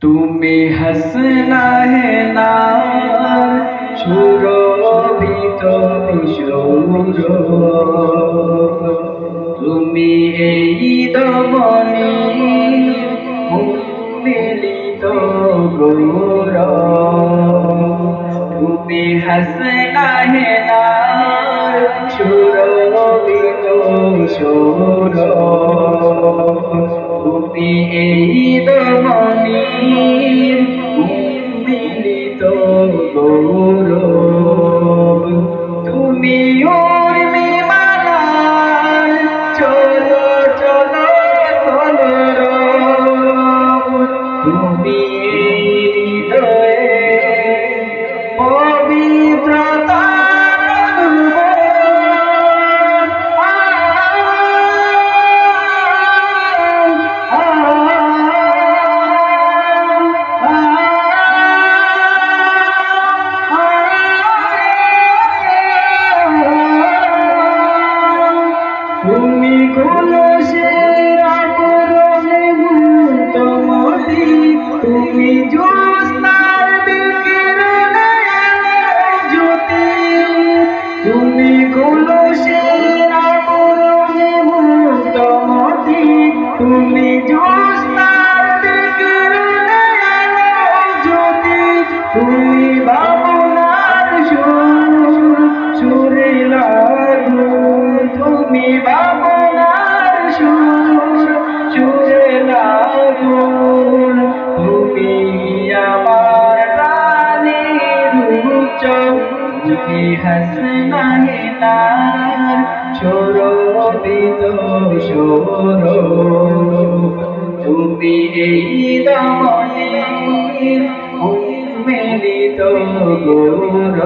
তুমি হাসনা হে না সুরভিত সুর, তুমি এই দমনি মিলিত গৌর, তুমি হাসনা হে না সুরভিত সুর, তুমি এই দমনি মিলিত গৌর, তুমি উর্মিমালার চলো চলো কলর, তুমি হৃদয়ে পবিত্রতা তুমি কলসের আবরণে মুক্তমতি, তুমি জ্যোৎস্নার বিকিরণে জ্যোতি, তুমি কলসের আবরণে মুক্তমতি, তুমি জ্যোৎস্নার বিকিরণে জ্যোতি, তুমি ভাবনার সুর সুরে লাগো, তুমি ভাবনার সুর সুরে লাগো, তুমি আমার প্রাণের উচ্চ, তুমি হাসনা হে নার সুরভিত সুর, তুমি এই দমনি মিলিত গৌর।